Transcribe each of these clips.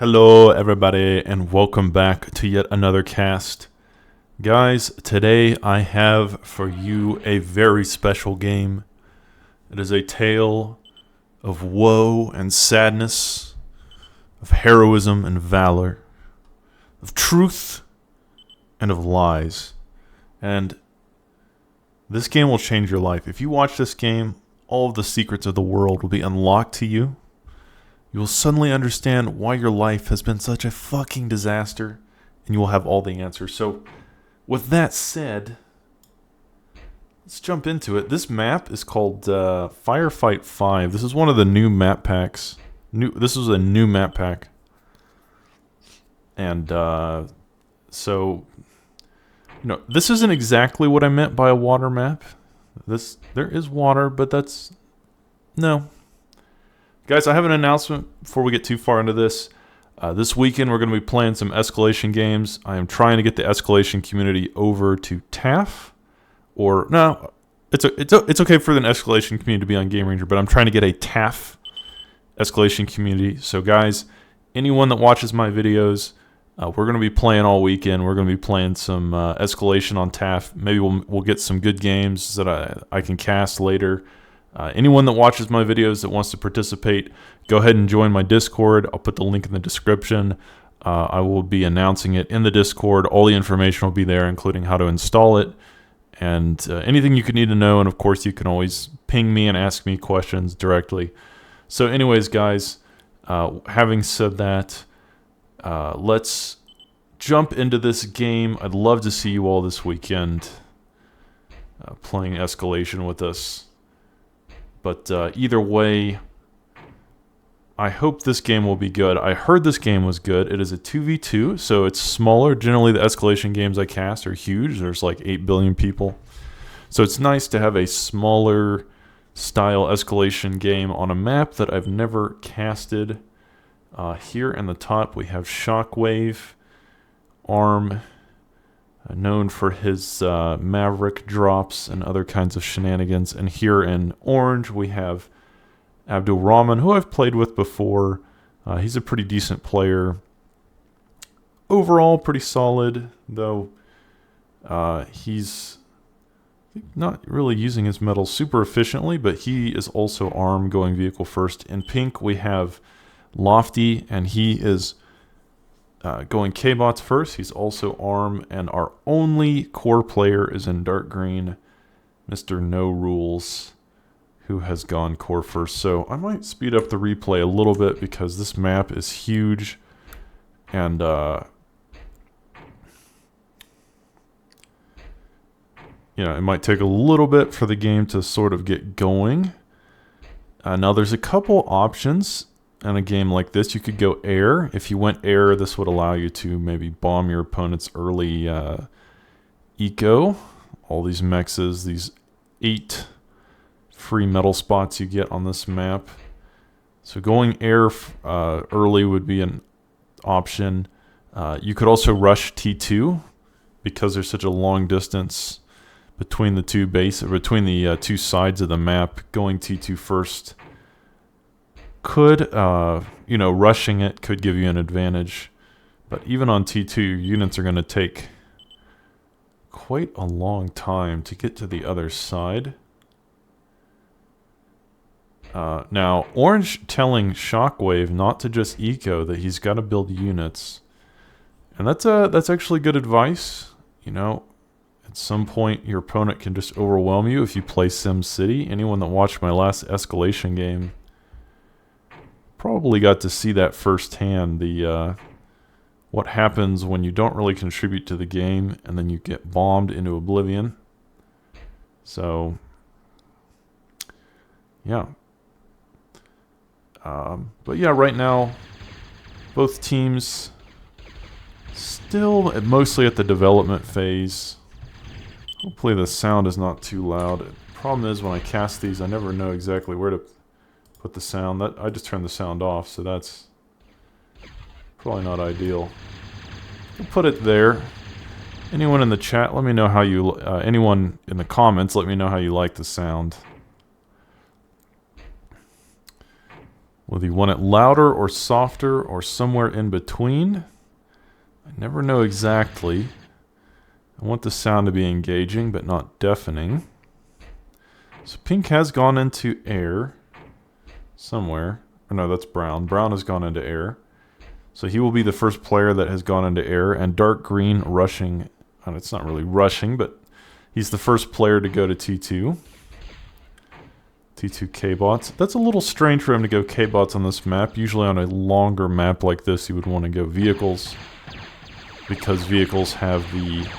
Hello, everybody, and welcome back to yet another cast. Guys, today I have for you a very special game. It is a tale of woe and sadness, of heroism and valor, of truth and of lies. And this game will change your life. If you watch this game, all of the secrets of the world will be unlocked to you. You will suddenly understand why your life has been such a fucking disaster, and you will have all the answers. So, with that said, let's jump into it. This map is called Firefight 5. This is one of the new map packs. This is a new map pack. And, this isn't exactly what I meant by a water map. There is water, but that's... No. Guys, I have an announcement before we get too far into this. This weekend, we're going to be playing some Escalation games. I am trying to get the Escalation community over to TAF. Or, no, it's okay for the Escalation community to be on Game Ranger, but I'm trying to get a TAF Escalation community. So, guys, anyone that watches my videos, we're going to be playing all weekend. We're going to be playing some Escalation on TAF. Maybe we'll get some good games that I can cast later. Anyone that watches my videos that wants to participate, go ahead and join my Discord. I'll put the link in the description. I will be announcing it in the Discord. All the information will be there, including how to install it and anything you could need to know. And, of course, you can always ping me and ask me questions directly. So anyways, guys, having said that, let's jump into this game. I'd love to see you all this weekend playing Escalation with us. But either way, I hope this game will be good. I heard this game was good. It is a 2v2, so it's smaller. Generally, the Escalation games I cast are huge. There's like 8 billion people. So it's nice to have a smaller style Escalation game on a map that I've never casted. Here in the top, we have Shockwave, Arm, known for his Maverick drops and other kinds of shenanigans. And here in orange, we have Abdul Rahman, who I've played with before. He's a pretty decent player. Overall, pretty solid, though he's not really using his metals super efficiently, but he is also arm going vehicle first. In pink, we have Lofty, and he is going K-Bots first. He's also ARM, and our only core player is in dark green, Mr. No Rules, who has gone core first. So I might speed up the replay a little bit because this map is huge, and it might take a little bit for the game to sort of get going. Now there's a couple options. In a game like this, you could go air. If you went air, this would allow you to maybe bomb your opponent's early eco. All these mexes, these 8 free metal spots you get on this map. So going air early would be an option. You could also rush T2 because there's such a long distance between the two sides of the map. Going T2 first could, rushing it could give you an advantage. But even on T2, your units are going to take quite a long time to get to the other side. Now, Orange telling Shockwave not to just eco, that he's got to build units. And that's actually good advice. At some point, your opponent can just overwhelm you if you play SimCity. Anyone that watched my last Escalation game probably got to see that firsthand, what happens when you don't really contribute to the game and then you get bombed into oblivion. So, yeah. But yeah, right now, both teams still mostly at the development phase. Hopefully the sound is not too loud. The problem is when I cast these, I never know exactly where to put the sound. I just turned the sound off, so that's probably not ideal. We'll put it there. Anyone in the chat, let me know how you... anyone in the comments, let me know how you like the sound. Whether you want it louder or softer or somewhere in between, I never know exactly. I want the sound to be engaging but not deafening. So pink has gone into air somewhere. Or no, that's brown. Brown has gone into air. So he will be the first player that has gone into air. And dark green rushing. And it's not really rushing, but he's the first player to go to T2. T2 K-bots. That's a little strange for him to go K-bots on this map. Usually on a longer map like this, he would want to go vehicles. Because vehicles have the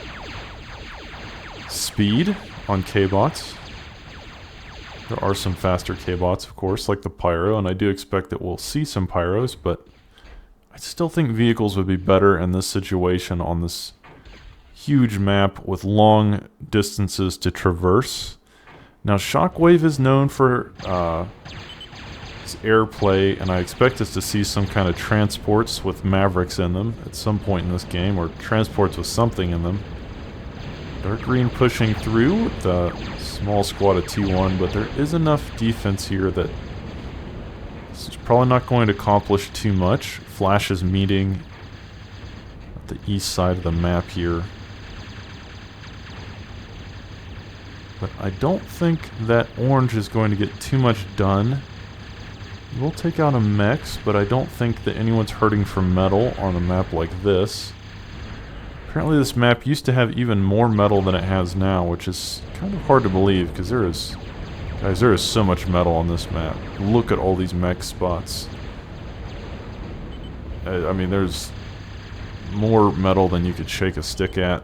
speed on K-bots. There are some faster K-bots, of course, like the Pyro, and I do expect that we'll see some Pyros, but I still think vehicles would be better in this situation on this huge map with long distances to traverse. Now, Shockwave is known for his airplay, and I expect us to see some kind of transports with Mavericks in them at some point in this game, or transports with something in them. Dark green pushing through with a small squad of T1, but there is enough defense here that this is probably not going to accomplish too much. Flash is meeting at the east side of the map here. But I don't think that orange is going to get too much done. We'll take out a mechs, but I don't think that anyone's hurting for metal on a map like this. Apparently this map used to have even more metal than it has now, which is kind of hard to believe, because there is so much metal on this map. Look at all these mech spots. I mean, there's more metal than you could shake a stick at.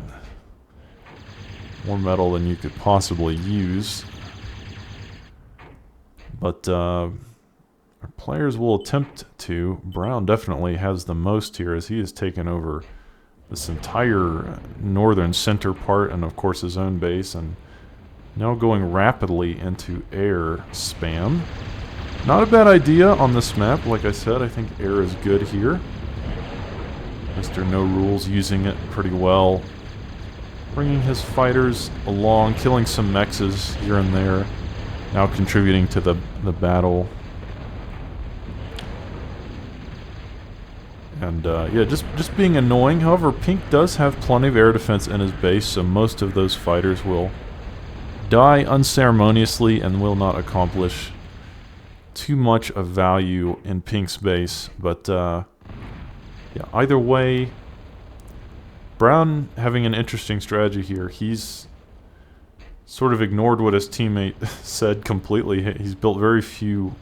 More metal than you could possibly use. But our players will attempt to. Brown definitely has the most here, as he has taken over this entire northern center part, and of course his own base, and now going rapidly into air spam. Not a bad idea on this map. Like I said, I think air is good here. Mr. No Rules using it pretty well. Bringing his fighters along, killing some mexes here and there. Now contributing to the battle. And yeah, just being annoying. However, Pink does have plenty of air defense in his base, so most of those fighters will die unceremoniously and will not accomplish too much of value in Pink's base. But yeah, either way, Brown having an interesting strategy here. He's sort of ignored what his teammate said completely. He's built very few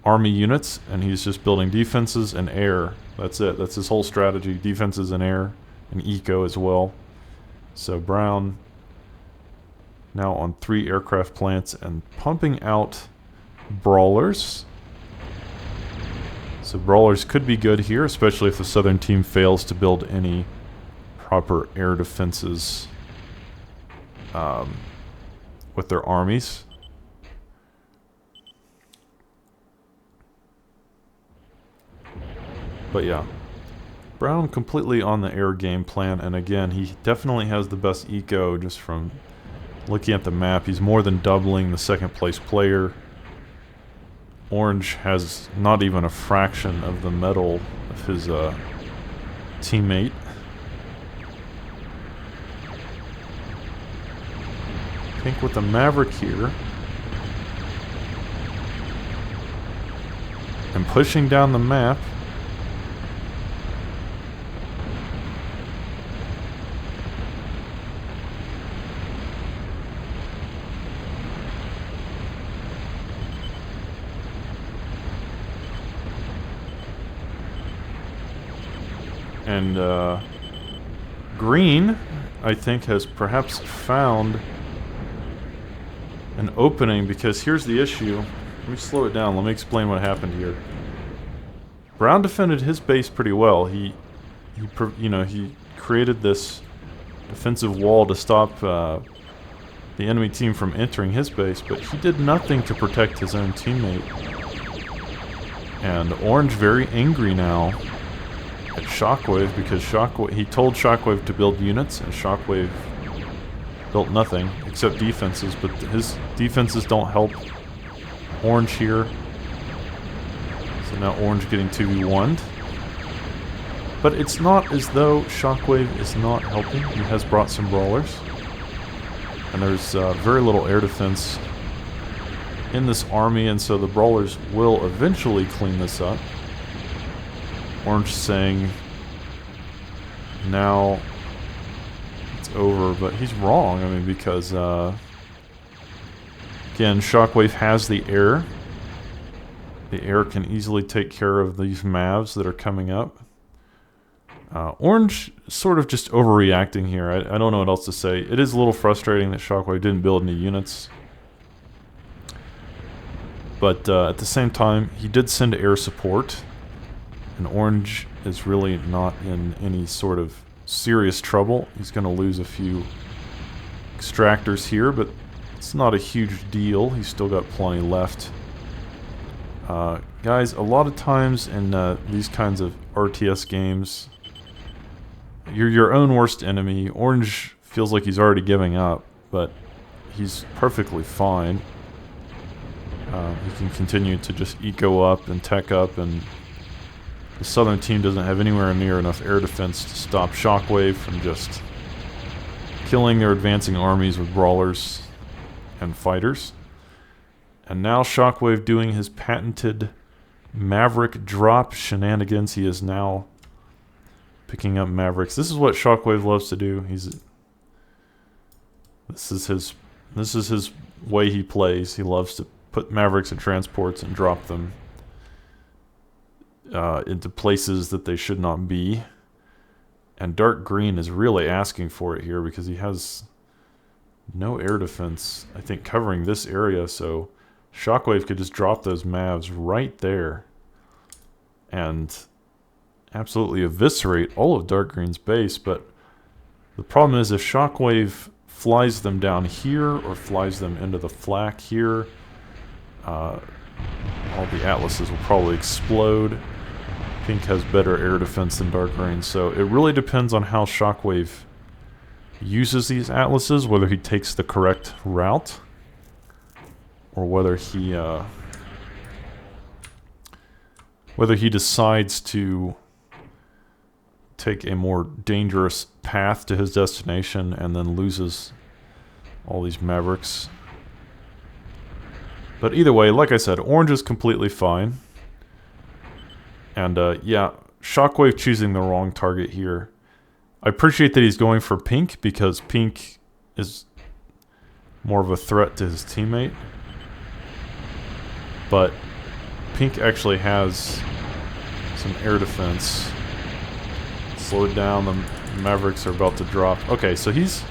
army units, and he's just building defenses and air. That's it. That's his whole strategy. Defenses and air, and eco as well. So Brown now on 3 aircraft plants and pumping out brawlers. So brawlers could be good here, especially if the southern team fails to build any proper air defenses with their armies. But yeah, Brown completely on the air game plan, and again, he definitely has the best eco just from looking at the map. He's more than doubling the second place player. Orange has not even a fraction of the metal of his teammate. Pink with the Maverick here. And pushing down the map. And green, I think, has perhaps found an opening, because here's the issue. Let me slow it down. Let me explain what happened here. Brown defended his base pretty well. He created this defensive wall to stop the enemy team from entering his base, but he did nothing to protect his own teammate. And Orange very angry now at Shockwave, because he told Shockwave to build units, and Shockwave built nothing except defenses, but his defenses don't help Orange here. So now Orange getting 2v1'd. But it's not as though Shockwave is not helping. He has brought some brawlers. And there's very little air defense in this army, and so the brawlers will eventually clean this up. Orange saying now it's over, but he's wrong. I mean, because again, Shockwave has the air. The air can easily take care of these Mavs that are coming up. Orange sort of just overreacting here. I don't know what else to say. It is a little frustrating that Shockwave didn't build any units. But at the same time, he did send air support. And Orange is really not in any sort of serious trouble. He's going to lose a few extractors here, but it's not a huge deal. He's still got plenty left. Guys, a lot of times in these kinds of RTS games, you're your own worst enemy. Orange feels like he's already giving up, but he's perfectly fine. He can continue to just eco up and tech up, and the southern team doesn't have anywhere near enough air defense to stop Shockwave from just killing their advancing armies with brawlers and fighters. And now Shockwave doing his patented Maverick drop shenanigans. He is now picking up Mavericks. This is what Shockwave loves to do. This is his way he plays. He loves to put Mavericks in transports and drop them into places that they should not be. And Dark Green is really asking for it here because he has no air defense, I think, covering this area, so Shockwave could just drop those Mavs right there and absolutely eviscerate all of Dark Green's base. But the problem is if Shockwave flies them down here or flies them into the flak here, all the Atlases will probably explode. Pink has better air defense than Dark Green, so it really depends on how Shockwave uses these Atlases, whether he takes the correct route or whether he decides to take a more dangerous path to his destination and then loses all these Mavericks. But either way, like I said, Orange is completely fine. And yeah, Shockwave choosing the wrong target here. I appreciate that he's going for Pink because Pink is more of a threat to his teammate. But Pink actually has some air defense. Slow it down, the Mavericks are about to drop. Okay, so he's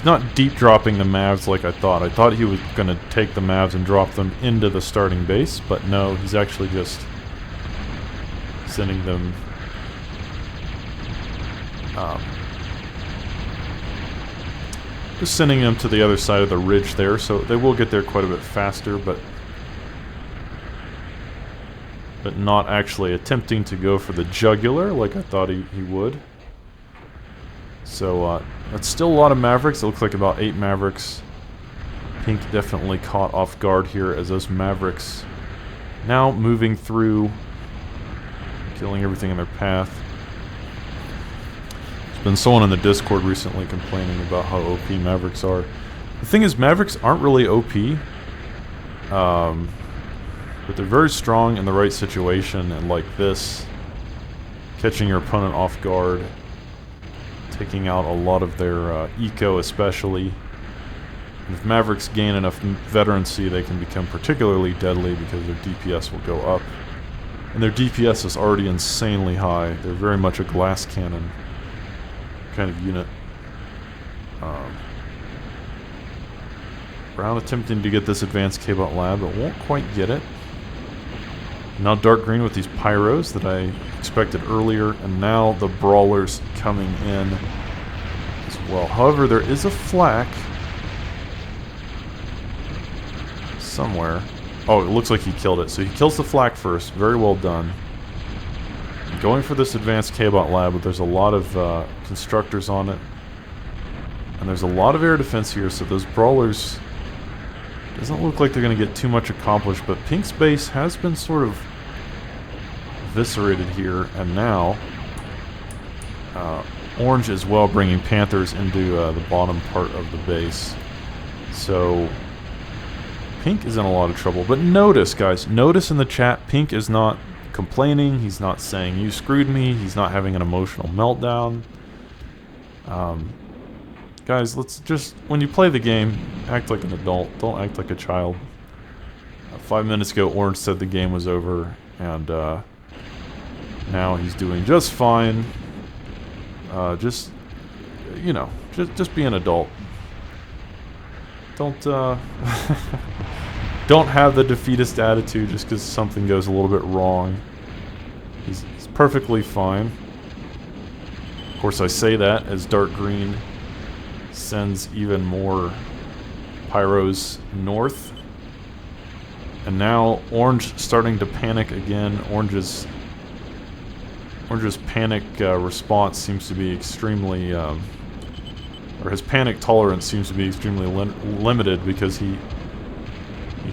not deep dropping the Mavs like I thought. I thought he was going to take the Mavs and drop them into the starting base, but no, he's actually just sending them to the other side of the ridge there, so they will get there quite a bit faster, but not actually attempting to go for the jugular like I thought he would. So that's still a lot of Mavericks. It looks like about 8 Mavericks. Pink definitely caught off guard here as those Mavericks now moving through, killing everything in their path. There's been someone in the Discord recently complaining about how OP Mavericks are. The thing is, Mavericks aren't really OP. But they're very strong in the right situation, and like this, catching your opponent off guard, taking out a lot of their eco especially. And if Mavericks gain enough veterancy, they can become particularly deadly because their DPS will go up. And their DPS is already insanely high. They're very much a glass cannon kind of unit. Brown attempting to get this advanced K-Bot lab, but won't quite get it. Now Dark Green with these Pyros that I expected earlier, and now the Brawlers coming in as well. However, there is a flak somewhere. Oh, it looks like he killed it. So he kills the flak first. Very well done. Going for this advanced K-Bot lab, but there's a lot of constructors on it. And there's a lot of air defense here, so those Brawlers doesn't look like they're going to get too much accomplished, but Pink's base has been sort of eviscerated here, and now orange as well, bringing Panthers into the bottom part of the base. So pink is in a lot of trouble. But notice, guys, notice in the chat, pink is not complaining. He's not saying you screwed me. He's not having an emotional meltdown. Guys, let's just, when you play the game, act like an adult. Don't act like a child. 5 minutes ago, orange said the game was over, and now he's doing just fine. Just, you know, just be an adult. Don't don't have the defeatist attitude just because something goes a little bit wrong. He's perfectly fine. Of course, I say that as dark green sends even more pyros north. And now orange starting to panic again. Orange's panic response seems to be extremely, or his panic tolerance seems to be extremely limited, because he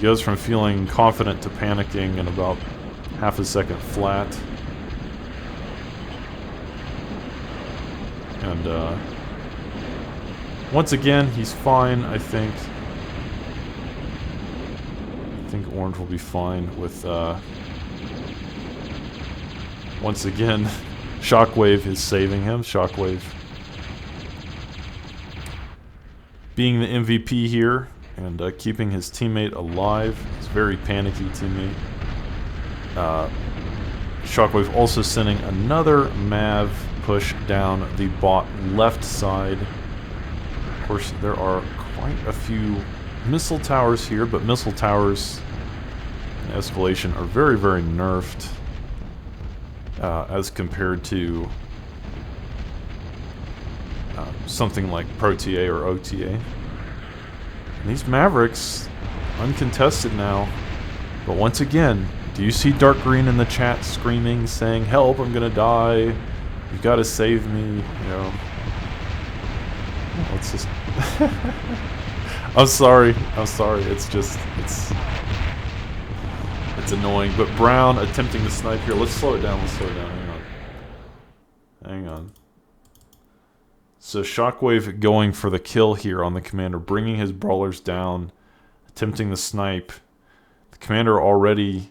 goes from feeling confident to panicking in about half a second flat. And once again, he's fine, I think. I think orange will be fine with, once again, Shockwave is saving him. Shockwave being the MVP here and keeping his teammate alive. His very panicky teammate. Shockwave also sending another Mav push down the bot left side. Of course, there are quite a few missile towers here, but missile towers in Escalation are very, very nerfed as compared to something like Protea or OTA. And these Mavericks, uncontested now, but once again, do you see dark green in the chat screaming, saying, "Help, I'm gonna die, you've got to save me," you know? Let's just... I'm sorry, it's just, it's annoying. But Brown attempting to snipe here. Let's slow it down, hang on. So Shockwave going for the kill here on the commander, bringing his brawlers down, attempting the snipe. The commander already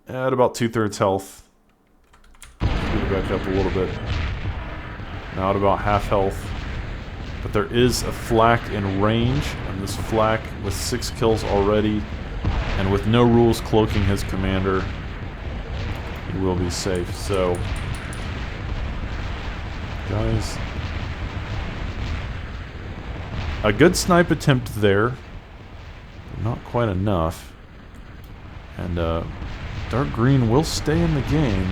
at about 2/3 health. Speed it back up a little bit. Now at about half health. But there is a flak in range, and this flak with 6 kills already, and with no rules cloaking his commander, he will be safe. So, guys, a good snipe attempt there, but not quite enough. And dark green will stay in the game.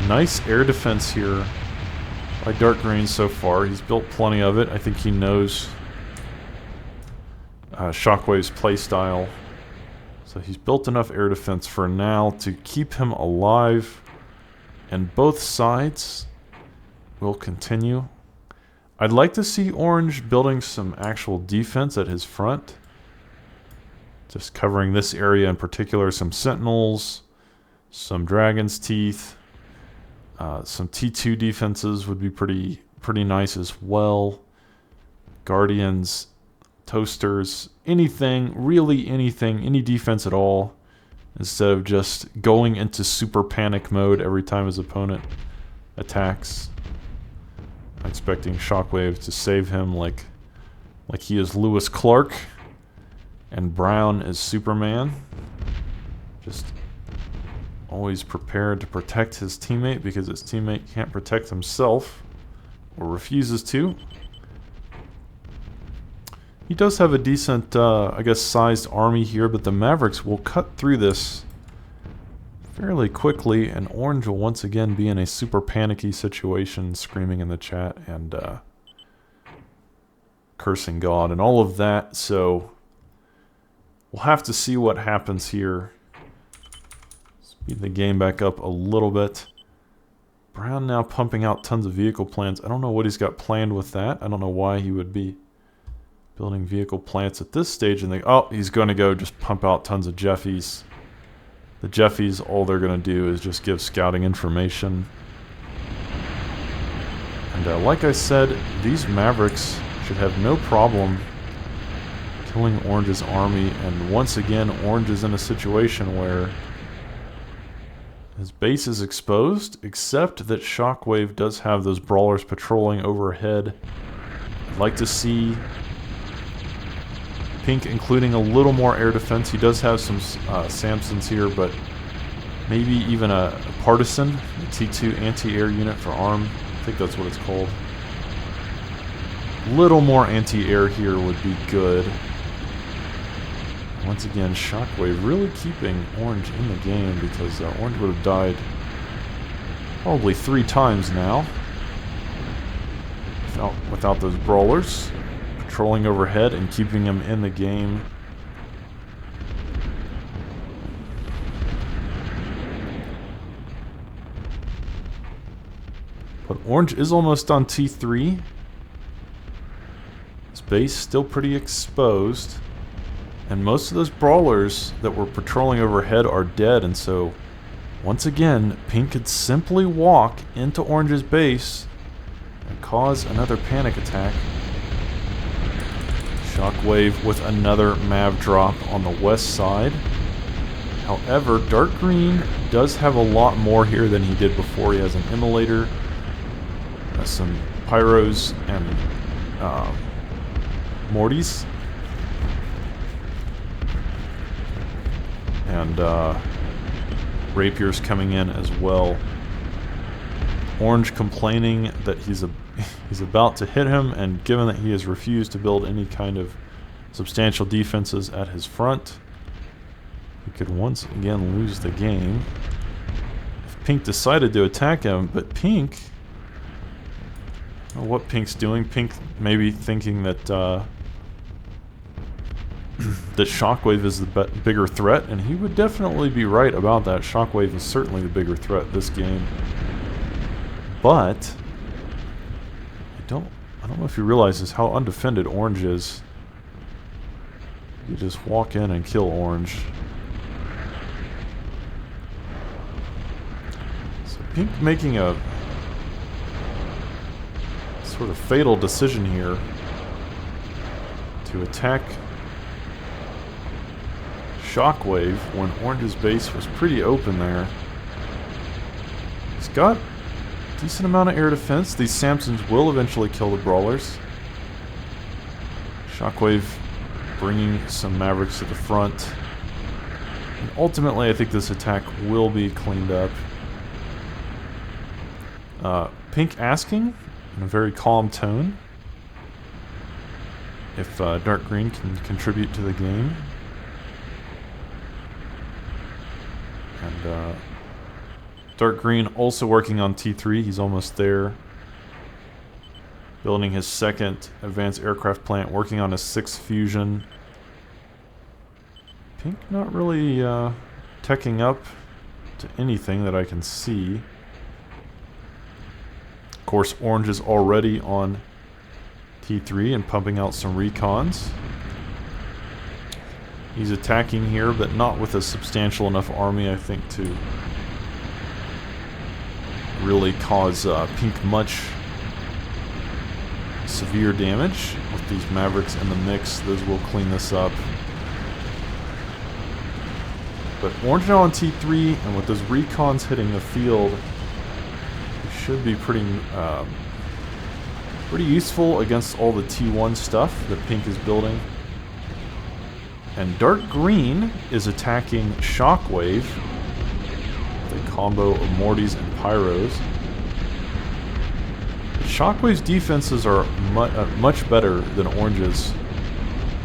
Nice air defense here by dark green so far. He's built plenty of it. I think he knows Shockwave's playstyle. So he's built enough air defense for now to keep him alive. And both sides will continue. I'd like to see orange building some actual defense at his front. Just covering this area in particular. Some sentinels, some dragon's teeth. Some T2 defenses would be pretty nice as well. Guardians, toasters, anything, really anything, any defense at all, instead of just going into super panic mode every time his opponent attacks. I'm expecting Shockwave to save him like he is Lewis Clark and Brown is Superman. Just always prepared to protect his teammate because his teammate can't protect himself or refuses to. He does have a decent, I guess, sized army here, but the Mavericks will cut through this fairly quickly, and orange will once again be in a super panicky situation, screaming in the chat and cursing God and all of that. So we'll have to see what happens here. Speed the game back up a little bit. Brown now pumping out tons of vehicle plans. I don't know what he's got planned with that. I don't know why he would be building vehicle plants at this stage. And oh, he's going to go just pump out tons of Jeffies. The Jeffies, all they're going to do is just give scouting information. And like I said, these Mavericks should have no problem killing Orange's army. And once again, Orange is in a situation where his base is exposed, except that Shockwave does have those brawlers patrolling overhead. I'd like to see Pink including a little more air defense. He does have some Samsons here, but maybe even a partisan, a T2 anti-air unit for arm. I think that's what it's called. Little more anti-air here would be good. Once again, Shockwave really keeping Orange in the game, because Orange would have died probably 3 times now without those brawlers patrolling overhead and keeping him in the game. But Orange is almost on T3. His base still pretty exposed. And most of those brawlers that were patrolling overhead are dead, and so once again, Pink could simply walk into Orange's base and cause another panic attack. Shockwave with another Mav drop on the west side. However, Dark Green does have a lot more here than he did before. He has an Immolator, some Pyros, and Mortys. And Rapiers coming in as well. Orange complaining that he's about to hit him, and given that he has refused to build any kind of substantial defenses at his front, he could once again lose the game. If Pink decided to attack him, but Pink, I don't know what Pink's doing. Pink maybe thinking that that Shockwave is the bigger threat, and he would definitely be right about that. Shockwave is certainly the bigger threat this game. But I don't know if he realizes how undefended Orange is. You just walk in and kill Orange. So Pink making a sort of fatal decision here to attack Shockwave when Orange's base was pretty open there. He's got a decent amount of air defense. These Samsons will eventually kill the brawlers. Shockwave bringing some Mavericks to the front. And ultimately, I think this attack will be cleaned up. Pink asking in a very calm tone if Dark Green can contribute to the game. And Dark Green also working on T3. He's almost there. Building his 2nd advanced aircraft plant, working on his 6th fusion. Pink not really teching up to anything that I can see. Of course, Orange is already on T3 and pumping out some recons. He's attacking here, but not with a substantial enough army, I think, to really cause Pink much severe damage. With these Mavericks in the mix, those will clean this up. But Orange now on T3, and with those recons hitting the field, it should be pretty useful against all the T1 stuff that Pink is building. And Dark Green is attacking Shockwave with a combo of Mortys and Pyros. Shockwave's defenses are much better than Orange's.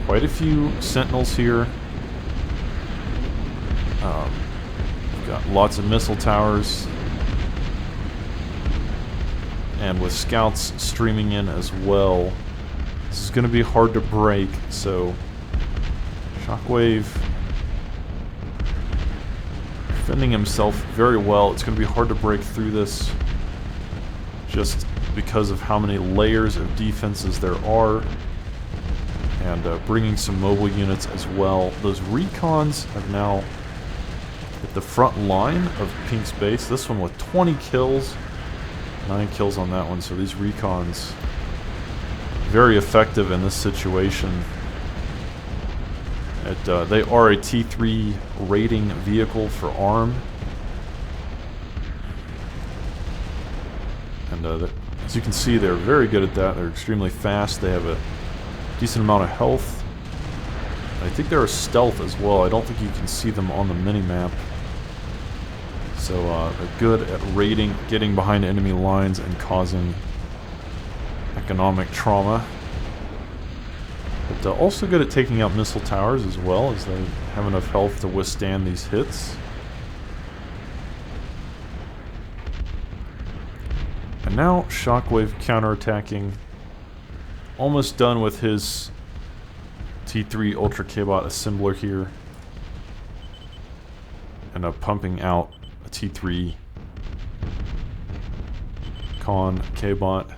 Quite a few Sentinels here. We've got lots of missile towers. And with scouts streaming in as well. This is going to be hard to break, so Shockwave defending himself very well. It's going to be hard to break through this just because of how many layers of defenses there are, and bringing some mobile units as well. Those recons have now at the front line of Pink's base. This one with 20 kills. 9 kills on that one, so these recons very effective in this situation. They are a T3 rating vehicle for ARM. And as you can see, they're very good at that. They're extremely fast. They have a decent amount of health. I think they're a stealth as well. I don't think you can see them on the mini-map. So they're good at raiding, getting behind enemy lines, and causing economic trauma. But also good at taking out missile towers as well, as they have enough health to withstand these hits. And now Shockwave counterattacking. Almost done with his T3 Ultra K-Bot assembler here. And pumping out a T3 Con K-Bot.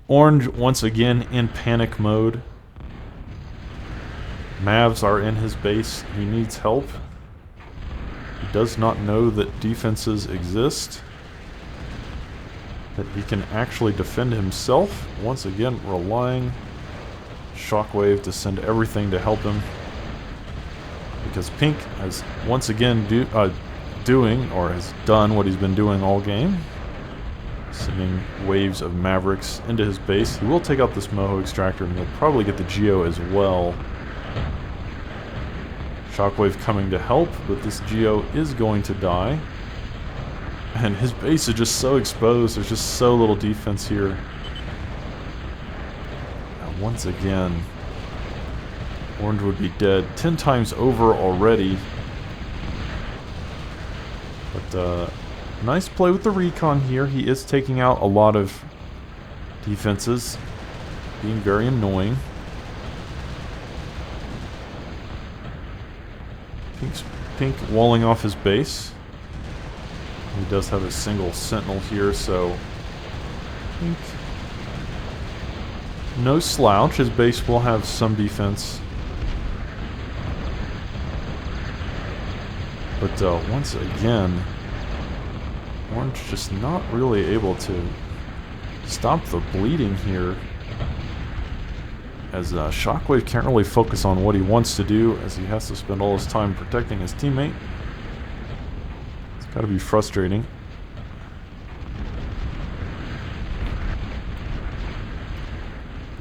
Orange once again in panic mode. Mavs are in his base. He needs help. He does not know that defenses exist, that he can actually defend himself. Once again, relying Shockwave to send everything to help him, because Pink has once again doing, or has done, what he's been doing all game. Sending waves of Mavericks into his base. He will take out this Moho extractor, and he'll probably get the Geo as well. Shockwave coming to help, but this Geo is going to die. And his base is just so exposed. There's just so little defense here. And once again, Orange would be dead 10 times over already. But nice play with the recon here. He is taking out a lot of defenses, being very annoying. Pink walling off his base. He does have a single sentinel here, so Pink, no slouch. His base will have some defense. But once again, Orange just not really able to stop the bleeding here, as Shockwave can't really focus on what he wants to do, as he has to spend all his time protecting his teammate. It's gotta be frustrating.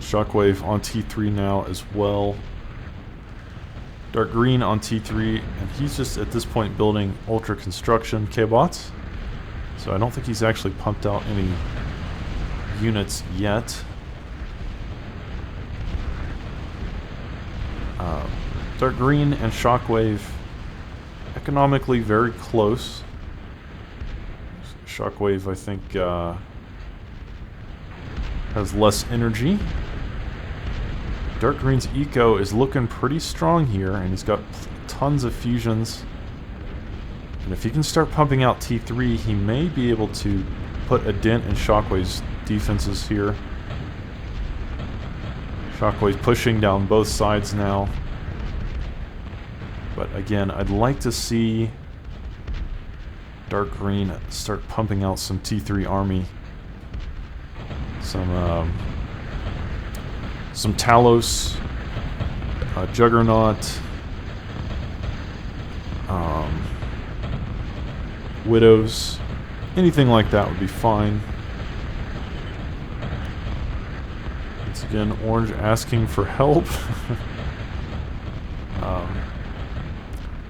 Shockwave on T3 now as well. Dark Green on T3, and he's just at this point building Ultra Construction K-Bots. So I don't think he's actually pumped out any units yet. Dark Green and Shockwave economically very close. Shockwave, I think, has less energy. Dark Green's eco is looking pretty strong here, and he's got tons of fusions. And if he can start pumping out T3, he may be able to put a dent in Shockwave's defenses here. Shockwave pushing down both sides now. But again, I'd like to see Dark Green start pumping out some T3 army. Some Talos, Juggernaut, Widows, anything like that would be fine. Once again, Orange asking for help.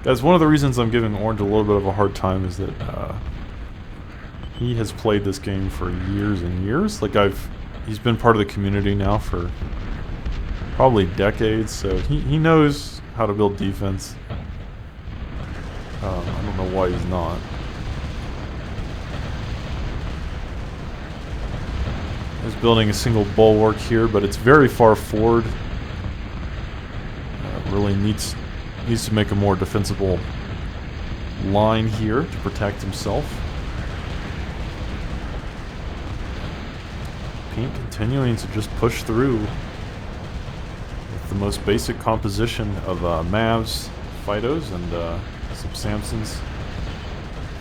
Guys, one of the reasons I'm giving Orange a little bit of a hard time is that he has played this game for years and years. Like, he's been part of the community now for probably decades, so he knows how to build defense. I don't know why he's not. He's building a single bulwark here, but it's very far forward. Really needs to make a more defensible line here to protect himself. Pink continuing to just push through with the most basic composition of Mavs, Fidos, and Some Samsons.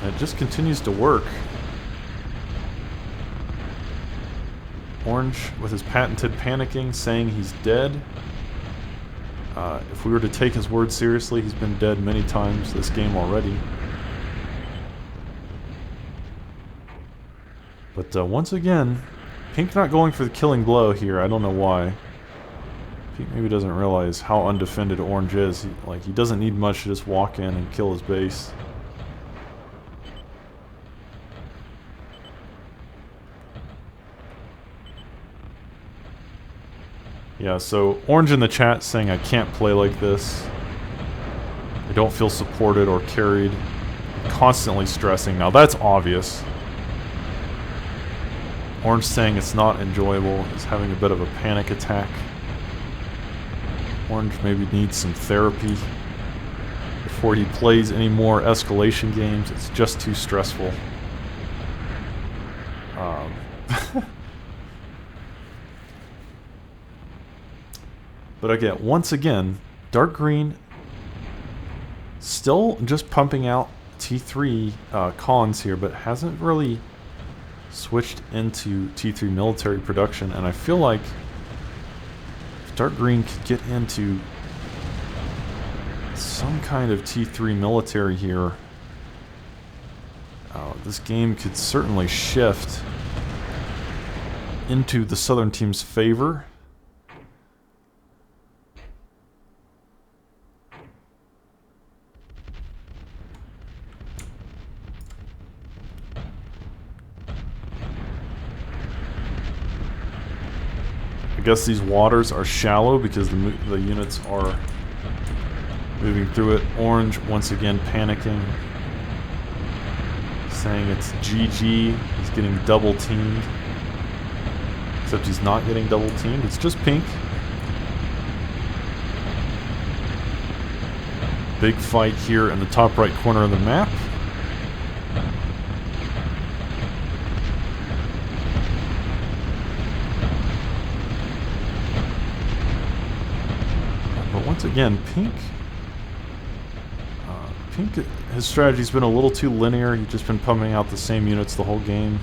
And it just continues to work. Orange with his patented panicking, saying he's dead. If we were to take his word seriously, he's been dead many times this game already. But once again, Pink not going for the killing blow here. I don't know why. Pink maybe doesn't realize how undefended Orange is. He doesn't need much to just walk in and kill his base. Yeah, so Orange in the chat saying I can't play like this. I don't feel supported or carried. I'm constantly stressing. Now that's obvious. Orange saying it's not enjoyable. He's having a bit of a panic attack. Orange maybe needs some therapy before he plays any more escalation games. It's just too stressful. But again, once again, Dark Green still just pumping out T3 cons here, but hasn't really switched into T3 military production. And I feel like if Dark Green could get into some kind of T3 military here, this game could certainly shift into the Southern team's favor. I guess these waters are shallow because the units are moving through it. Orange once again panicking, saying it's GG. He's getting double teamed, except he's not getting double teamed. It's just Pink. Big fight here in the top right corner of the map. Once again, Pink, his strategy's been a little too linear. He's just been pumping out the same units the whole game.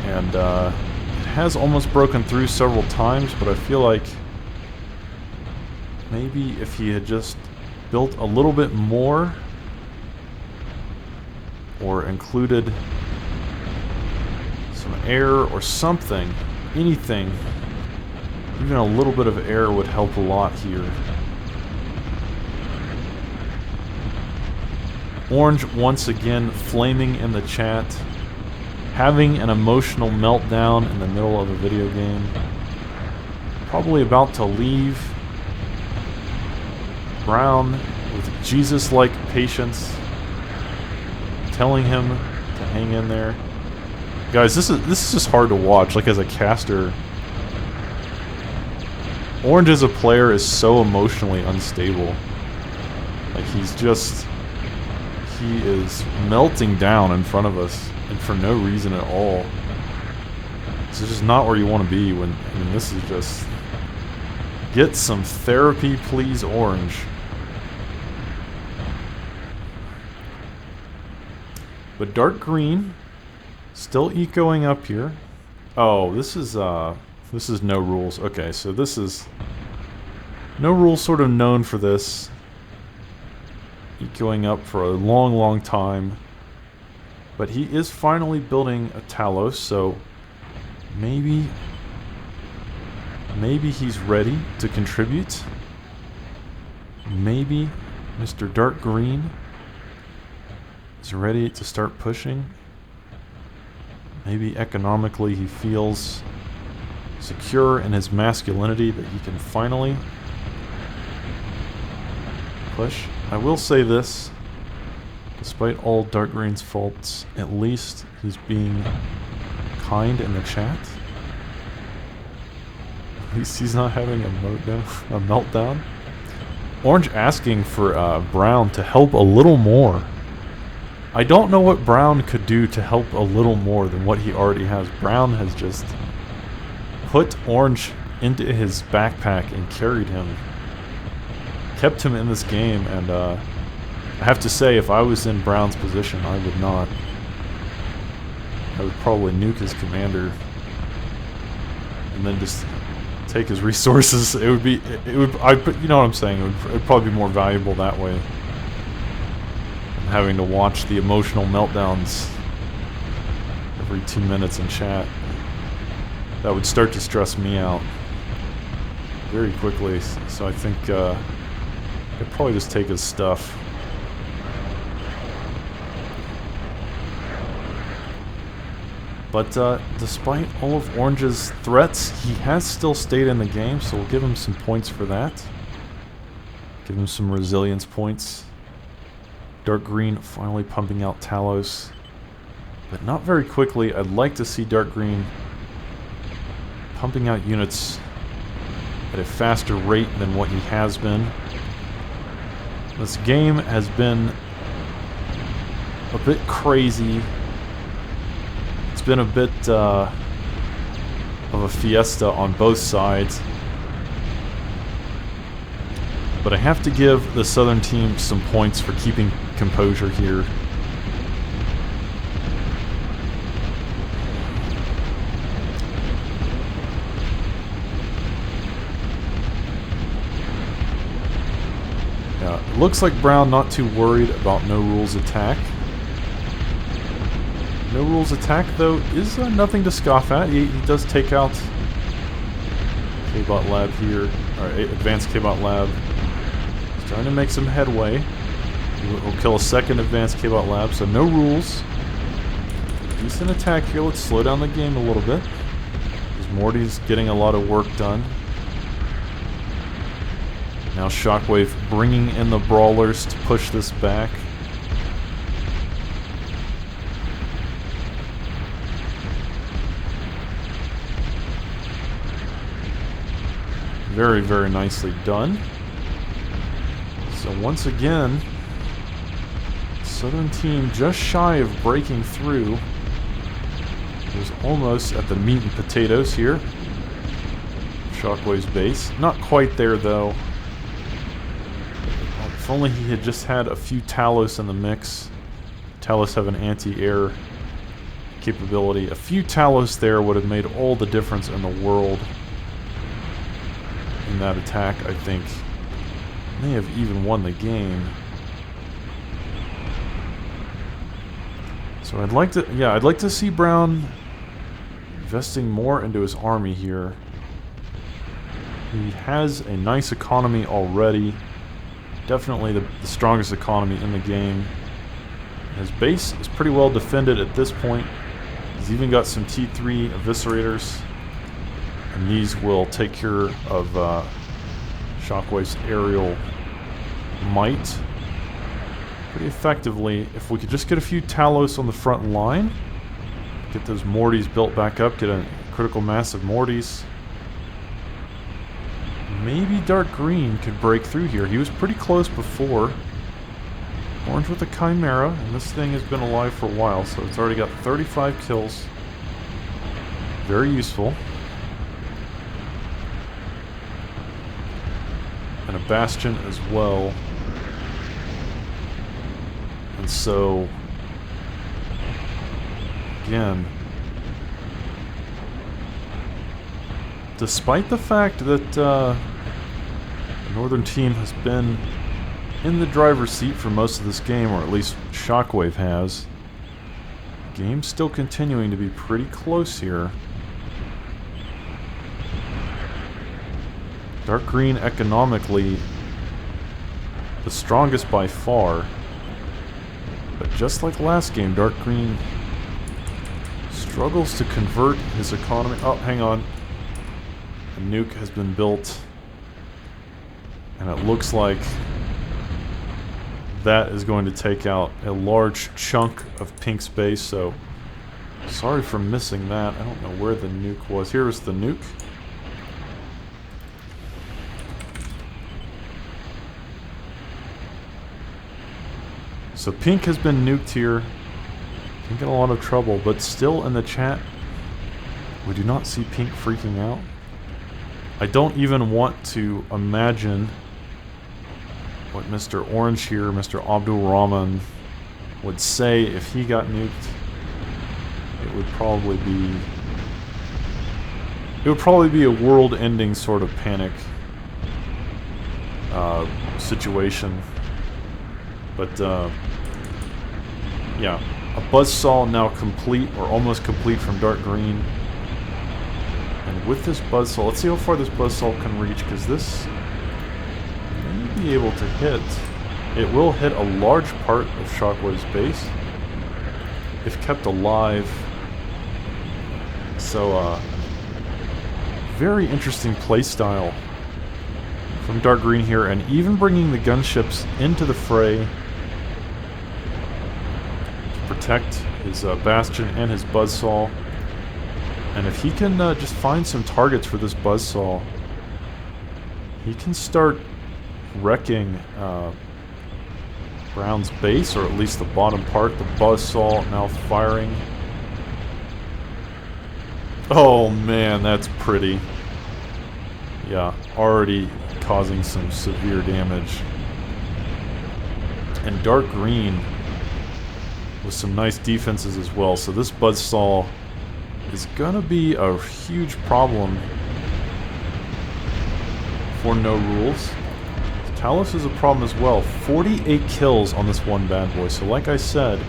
And it has almost broken through several times, but I feel like maybe if he had just built a little bit more or included some air or something, anything, even a little bit of air would help a lot here. Orange once again flaming in the chat, having an emotional meltdown in the middle of a video game. Probably about to leave. Brown with Jesus-like patience, telling him to hang in there. Guys, this is just hard to watch. Like, as a caster, Orange as a player is so emotionally unstable. Like, he is melting down in front of us, and for no reason at all. This is just not where you want to be when, I mean, this is just... Get some therapy, please, Orange. But Dark Green, still ecoing up here. Oh, this is no rules. Okay, so this is no rules, sort of known for this. Ecoing up for a long, long time. But he is finally building a Talos, so maybe he's ready to contribute. Maybe Mr. Dark Green is ready to start pushing. Maybe economically he feels secure in his masculinity that he can finally push. I will say this, despite all Dark Green's faults, at least he's being kind in the chat. At least he's not having a meltdown. Orange asking for Brown to help a little more. I don't know what Brown could do to help a little more than what he already has. Brown has just put Orange into his backpack and carried him. Kept him in this game, and I have to say, if I was in Brown's position, I would not. I would probably nuke his commander and then just take his resources. It would be, you know what I'm saying? It would probably be more valuable that way than having to watch the emotional meltdowns every 2 minutes in chat. That would start to stress me out very quickly. So I think I'd probably just take his stuff. But despite all of Orange's threats, he has still stayed in the game, so we'll give him some points for that. Give him some resilience points. Dark Green finally pumping out Talos, but not very quickly. I'd like to see Dark Green pumping out units at a faster rate than what he has been. This game has been a bit crazy. It's been a bit of a fiesta on both sides. But I have to give the Southern team some points for keeping composure here. Yeah, it looks like Brown not too worried about no rules attack. No rules attack, though, is nothing to scoff at. He does take out K-Bot Lab here, or Advanced K-Bot Lab. He's trying to make some headway. He'll kill a second Advanced K-Bot Lab, so no rules. Decent attack here. Let's slow down the game a little bit. Because Morty's getting a lot of work done. Now Shockwave bringing in the Brawlers to push this back. Very, very nicely done. So once again, Southern team just shy of breaking through. It was almost at the meat and potatoes here. Shockwave's base. Not quite there, though. If only he had just had a few Talos in the mix. Talos have an anti-air capability. A few Talos there would have made all the difference in the world. In that attack, I think, may have even won the game. So I'd like to see Brown investing more into his army here. He has a nice economy already. Definitely the strongest economy in the game. His base is pretty well defended at this point. He's even got some T3 eviscerators. And these will take care of Shockwave's aerial might pretty effectively. If we could just get a few Talos on the front line, get those Mortys built back up, get a critical mass of Mortys. Maybe Dark Green could break through here. He was pretty close before. Orange with a Chimera, and this thing has been alive for a while, so it's already got 35 kills. Very useful. And a Bastion as well. And so, again, despite the fact that the Northern team has been in the driver's seat for most of this game, or at least Shockwave has, the game's still continuing to be pretty close here. Dark Green economically the strongest by far, but just like last game, Dark Green struggles to convert his economy. Oh, hang on. A nuke has been built, and it looks like that is going to take out a large chunk of Pink's base, so sorry for missing that. I don't know where the nuke was. Here is the nuke. So Pink has been nuked here. Pink in a lot of trouble, but still in the chat, we do not see Pink freaking out. I don't even want to imagine what Mr. Orange here, Mr. Abdul Rahman, would say if he got nuked. It would probably be a world-ending sort of panic situation. But yeah, a buzzsaw now complete or almost complete from dark green. And with this buzzsaw, let's see how far this buzzsaw can reach, because this may be able to hit. It will hit a large part of Shockwave's base if kept alive. So, very interesting playstyle from dark green here, and even bringing the gunships into the fray to protect his bastion and his buzzsaw. And if he can just find some targets for this buzzsaw, he can start wrecking Brown's base, or at least the bottom part. The buzzsaw now firing. Oh man, that's pretty. Yeah, already causing some severe damage. And dark green with some nice defenses as well. So this buzzsaw is gonna be a huge problem for No Rules. Talos is a problem as well. 48 kills on this one bad boy. So like I said,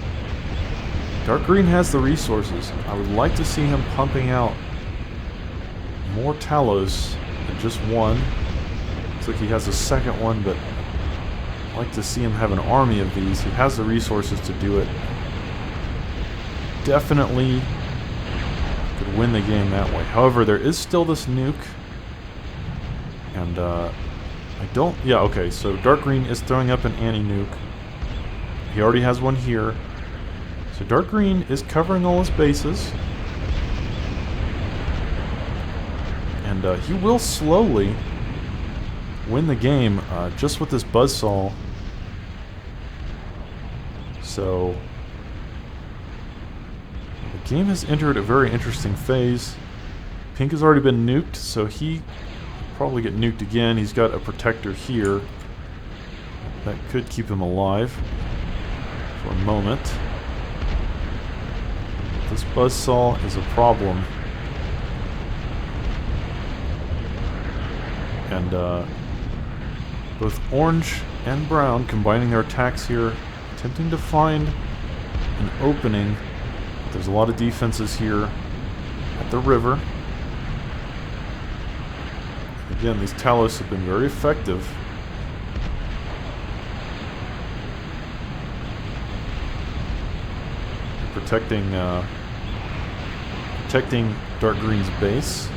dark green has the resources. I would like to see him pumping out more Talos than just one. Looks like he has a second one, but I'd like to see him have an army of these. He has the resources to do it. Definitely could win the game that way. However, there is still this nuke. And I don't... Yeah, okay, so dark green is throwing up an anti-nuke. He already has one here. So dark green is covering all his bases. And he will slowly win the game just with this buzzsaw. So the game has entered a very interesting phase. Pink has already been nuked, so he probably get nuked again. He's got a protector here that could keep him alive for a moment. This buzzsaw is a problem. And both orange and brown combining their attacks here, attempting to find an opening. There's a lot of defenses here at the river. Again, these Talos have been very effective. Protecting dark green's base.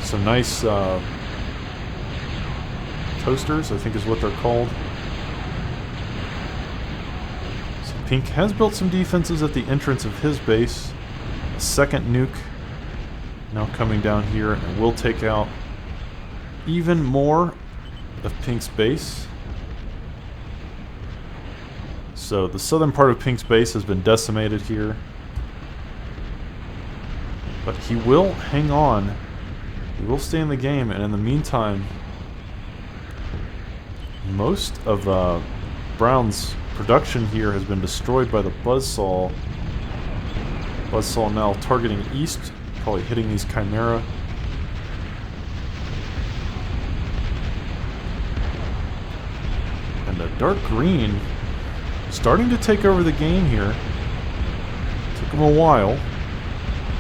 Some nice toasters, I think is what they're called. So pink has built some defenses at the entrance of his base. A second nuke now coming down here, and will take out even more of pink's base. So the southern part of pink's base has been decimated here. But he will hang on. He will stay in the game, and in the meantime, most of Brown's production here has been destroyed by the buzzsaw. Buzzsaw now targeting east, probably hitting these Chimera. And the dark green starting to take over the game here. Took him a while,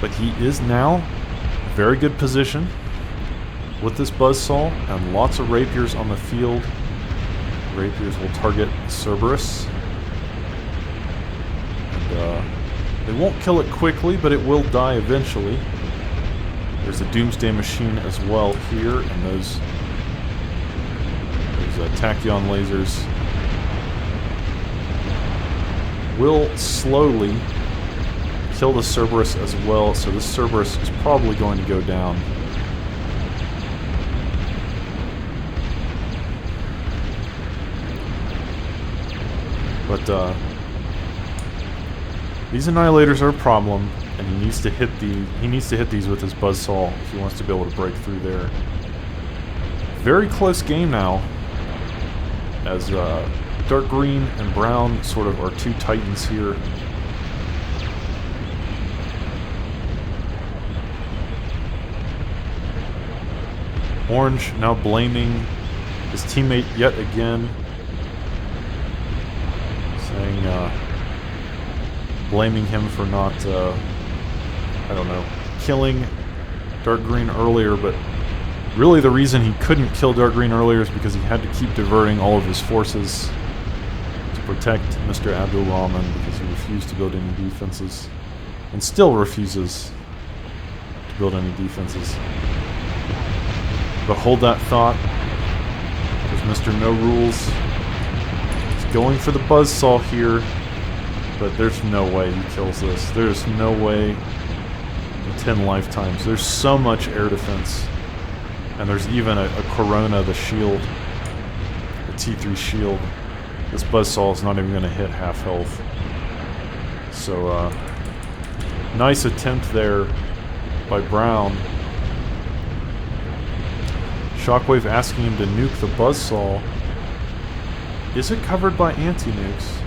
but he is now in a very good position with this buzzsaw and lots of rapiers on the field. Rapiers will target Cerberus. And they won't kill it quickly, but it will die eventually. There's a Doomsday Machine as well here, and those tachyon lasers will slowly kill the Cerberus as well, so this Cerberus is probably going to go down. But these annihilators are a problem, and he needs to hit these with his buzzsaw if he wants to be able to break through there. Very close game now, as dark green and brown sort of are two titans here. Orange now blaming his teammate yet again, saying, blaming him for not, I don't know, killing dark green earlier, but really the reason he couldn't kill dark green earlier is because he had to keep diverting all of his forces to protect Mr. Abdul Rahman, because he refused to build any defenses, and still refuses to build any defenses. But hold that thought, because Mr. No Rules is going for the buzzsaw here, but there's no way he kills this. There's no way in 10 lifetimes. There's so much air defense. And there's even a Corona, the shield, the T3 shield. This buzzsaw is not even going to hit half health. So, nice attempt there by Brown. Shockwave asking him to nuke the buzzsaw. Is it covered by anti-nukes?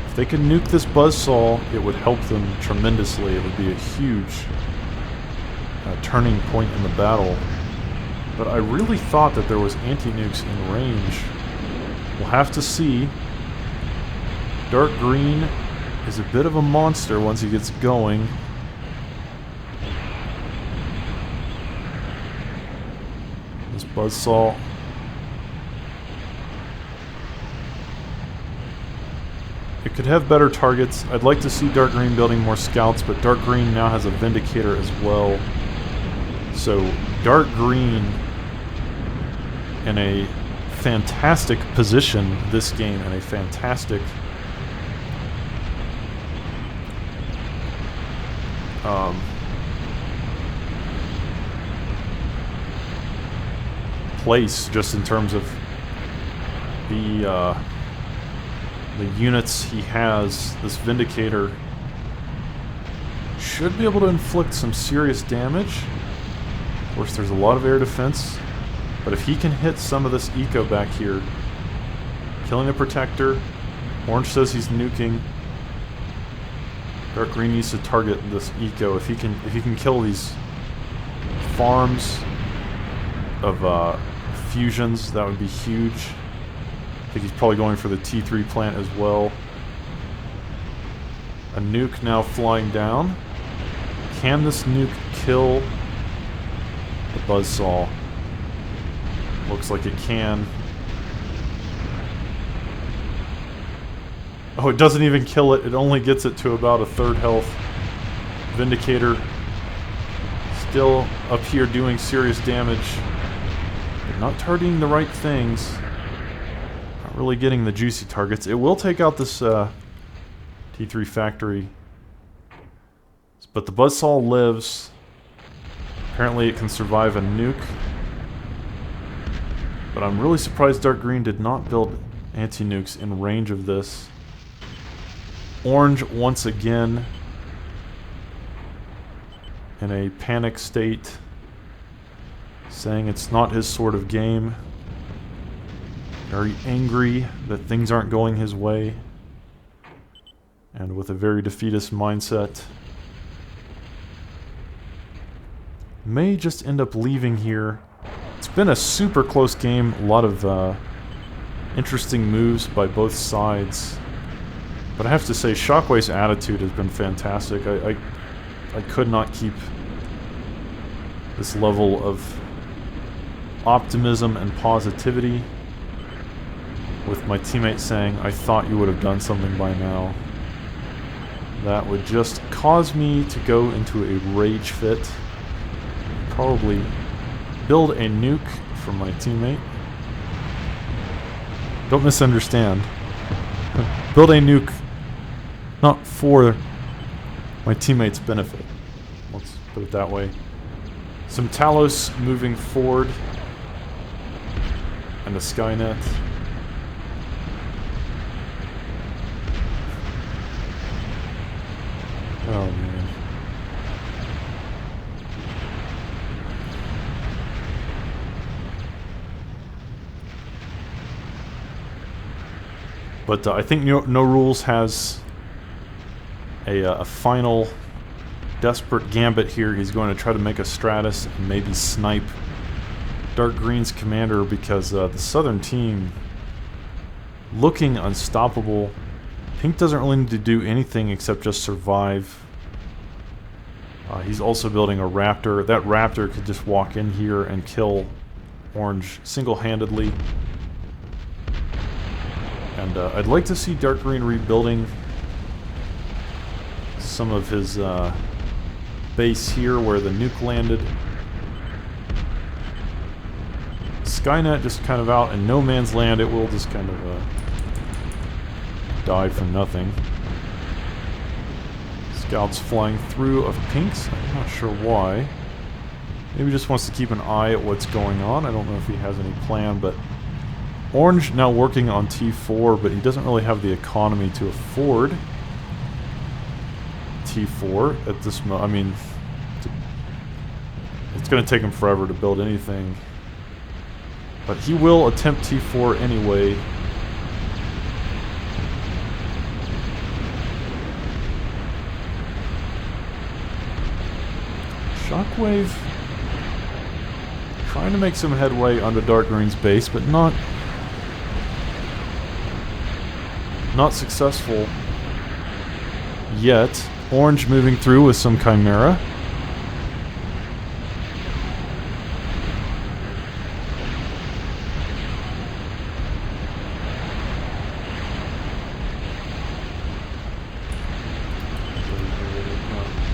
If they could nuke this buzzsaw, it would help them tremendously. It would be a huge turning point in the battle. But I really thought that there was anti-nukes in range. We'll have to see. Dark green is a bit of a monster once he gets going. This buzzsaw. It could have better targets. I'd like to see dark green building more scouts, but dark green now has a Vindicator as well. So dark green in a fantastic position this game, and a fantastic place, just in terms of the units he has. This Vindicator should be able to inflict some serious damage. Of course, there's a lot of air defense, but if he can hit some of this eco back here, killing the protector. Orange says he's nuking. Dark green needs to target this eco. If he can kill these farms of fusions, that would be huge. I think he's probably going for the T3 plant as well. A nuke now flying down. Can this nuke kill the buzzsaw? Looks like it can. Oh, it doesn't even kill it. It only gets it to about a third health. Vindicator still up here doing serious damage. But not targeting the right things. Not really getting the juicy targets. It will take out this T3 factory. But the buzzsaw lives. Apparently it can survive a nuke. But I'm really surprised Dark Green did not build anti-nukes in range of this. Orange once again in a panic state, saying it's not his sort of game. Very angry that things aren't going his way, and with a very defeatist mindset. May just end up leaving here. It's been a super close game, a lot of interesting moves by both sides. But I have to say, Shockwave's attitude has been fantastic. I could not keep this level of optimism and positivity with my teammate saying, "I thought you would have done something by now." That would just cause me to go into a rage fit. Probably build a nuke for my teammate. Don't misunderstand. Build a nuke not for my teammate's benefit. Let's put it that way. Some Talos moving forward. And a Skynet. Oh man. But I think No Rules has a final desperate gambit here. He's going to try to make a Stratus and maybe snipe Dark Green's commander, because the southern team looking unstoppable. Pink doesn't really need to do anything except just survive. He's also building a Raptor. That Raptor could just walk in here and kill Orange single-handedly. And I'd like to see Dark Green rebuilding some of his base here where the nuke landed. Skynet just kind of out in no man's land. It will just kind of die for nothing. Scouts flying through of Pink's. I'm not sure why. Maybe just wants to keep an eye at what's going on. I don't know if he has any plan, but Orange now working on T4, but he doesn't really have the economy to afford T4 at this moment. I mean, it's going to take him forever to build anything. But he will attempt T4 anyway. Shockwave trying to make some headway onto Dark Green's base, but not successful yet. Orange moving through with some Chimera.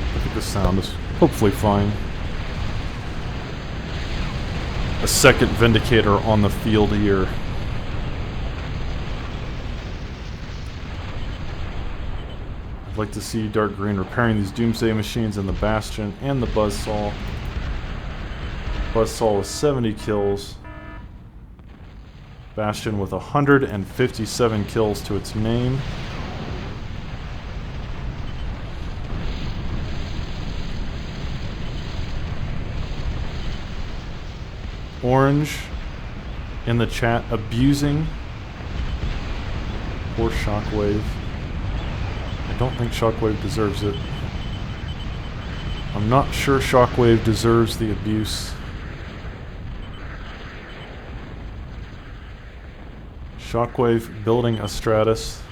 I think the sound is hopefully fine. A second Vindicator on the field here. I'd like to see Dark Green repairing these Doomsday machines in the Bastion and the Buzzsaw. Buzzsaw with 70 kills. Bastion with 157 kills to its name. Orange in the chat abusing poor Shockwave. I don't think Shockwave deserves it. I'm not sure Shockwave deserves the abuse. Shockwave building a Stratus.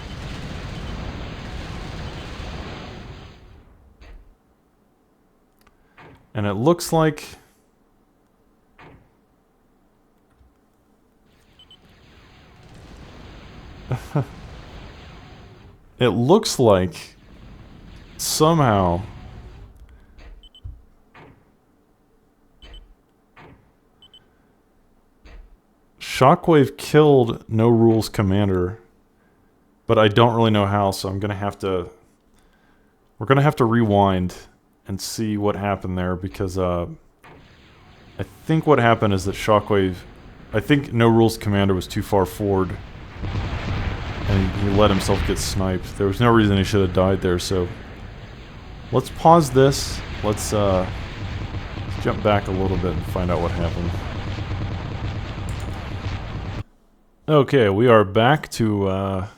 And it looks like it looks like somehow Shockwave killed No Rules Commander, but I don't really know how, so we're gonna have to rewind and see what happened there, because I think what happened is that Shockwave, I think No Rules Commander was too far forward and he let himself get sniped. There was no reason he should have died there, so let's pause this. Let's jump back a little bit and find out what happened. Okay, we are back to a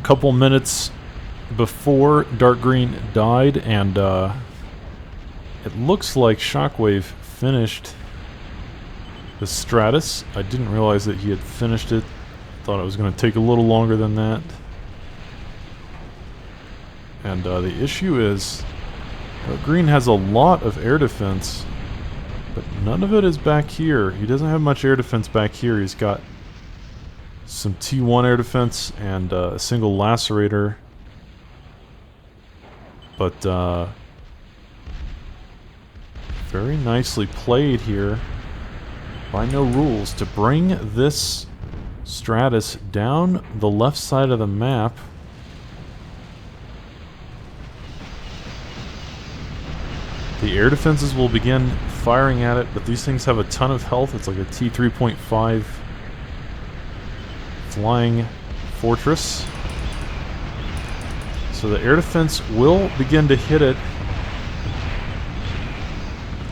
couple minutes before Dark Green died, and it looks like Shockwave finished the Stratus. I didn't realize that he had finished it. Thought it was going to take a little longer than that. And the issue is Dark Green has a lot of air defense, but none of it is back here. He doesn't have much air defense back here. He's got some T1 air defense and a single lacerator. But very nicely played here by No Rules to bring this Stratus down the left side of the map. The air defenses will begin firing at it, but these things have a ton of health. It's like a T3.5 flying fortress. So the air defense will begin to hit it.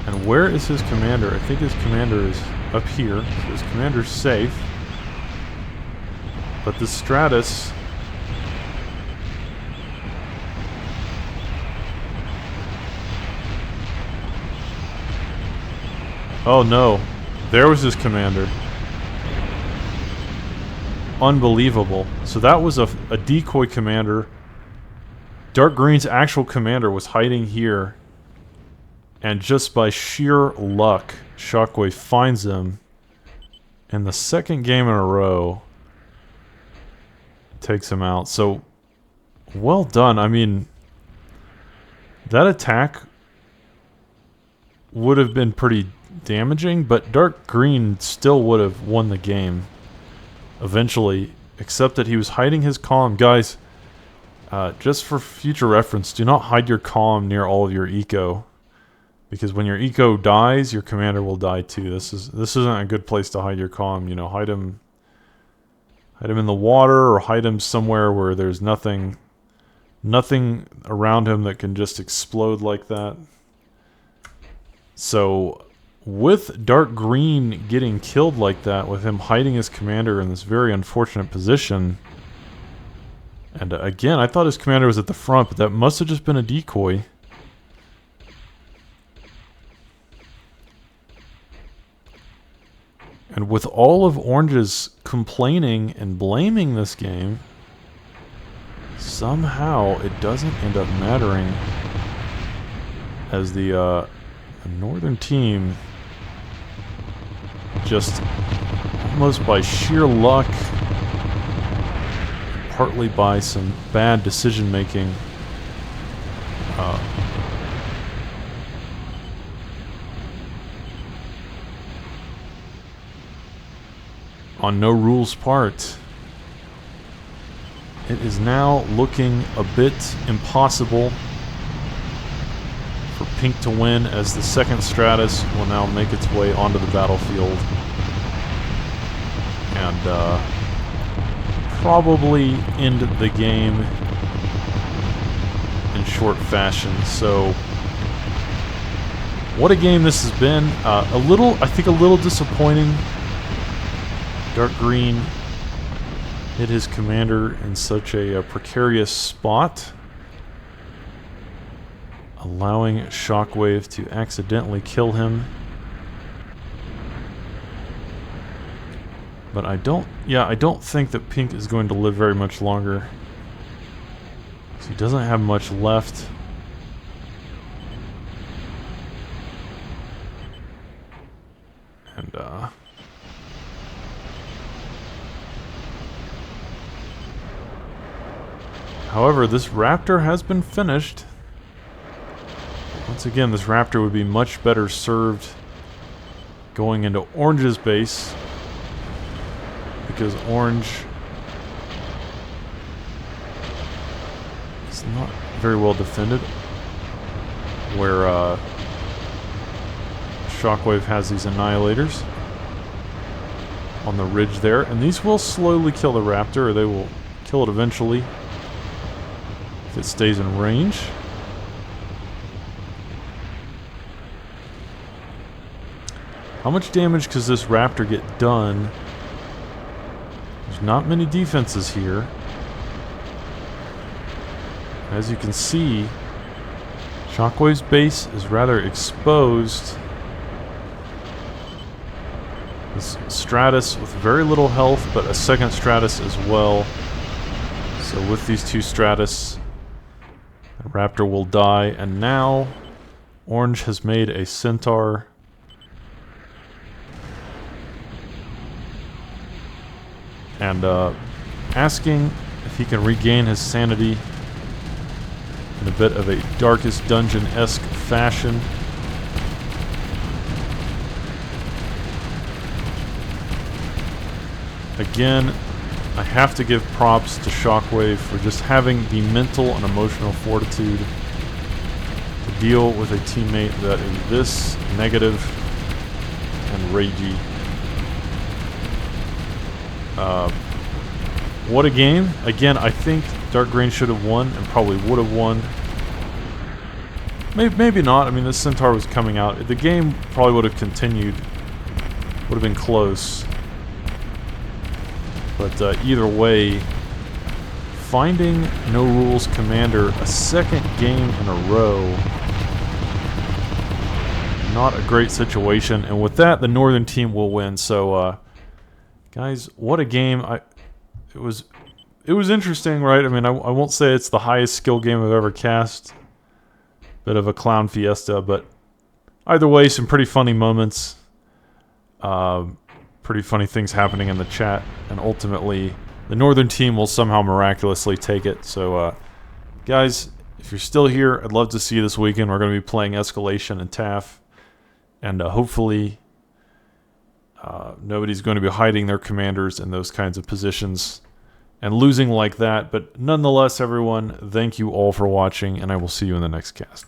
And where is his commander? I think his commander is up here. So his commander's safe. But the Stratus... Oh no, there was his commander. Unbelievable. So that was a decoy commander. Dark Green's actual commander was hiding here. And just by sheer luck, Shockwave finds him. And the second game in a row takes him out. So, well done. I mean, that attack would have been pretty damaging, but Dark Green still would have won the game eventually, except that he was hiding his column. Guys, just for future reference, do not hide your column near all of your eco, because when your eco dies, your commander will die too. This isn't a good place to hide your column. You know, hide him in the water, or hide him somewhere where there's nothing around him that can just explode like that. So, with Dark Green getting killed like that, with him hiding his commander in this very unfortunate position, and again, I thought his commander was at the front, but that must have just been a decoy. And with all of Orange's complaining and blaming this game, somehow it doesn't end up mattering, as the northern team, just almost by sheer luck, partly by some bad decision making, on No Rule's part, it is now looking a bit impossible for Pink to win, as the second Stratus will now make its way onto the battlefield and probably end the game in short fashion. So, what a game this has been. I think a little disappointing. Dark Green hit his commander in such a precarious spot, allowing Shockwave to accidentally kill him. But I don't think that Pink is going to live very much longer. So he doesn't have much left. And however, this Raptor has been finished. Once again, this Raptor would be much better served going into Orange's base, because Orange is not very well defended, where Shockwave has these Annihilators on the ridge there, and these will slowly kill the Raptor, or they will kill it eventually if it stays in range. How much damage does this Raptor get done? There's not many defenses here. As you can see, Shockwave's base is rather exposed. This Stratus with very little health, but a second Stratus as well. So with these two Stratus, the Raptor will die, and now Orange has made a Centaur. And asking if he can regain his sanity in a bit of a Darkest Dungeon-esque fashion. Again, I have to give props to Shockwave for just having the mental and emotional fortitude to deal with a teammate that is this negative and ragey. What a game. Again, I think Dark Green should have won, and probably would have won. Maybe not. I mean, this Centaur was coming out. The game probably would have continued. Would have been close. But either way, finding No Rules Commander a second game in a row, not a great situation. And with that, the Northern team will win. So, guys, what a game! It was interesting, right? I mean, I won't say it's the highest skill game I've ever cast. Bit of a clown fiesta, but either way, some pretty funny moments. Pretty funny things happening in the chat, and ultimately, the Northern team will somehow miraculously take it. So, guys, if you're still here, I'd love to see you this weekend. We're going to be playing Escalation and TAF, and hopefully, nobody's going to be hiding their commanders in those kinds of positions and losing like that. But nonetheless, everyone, thank you all for watching, and I will see you in the next cast.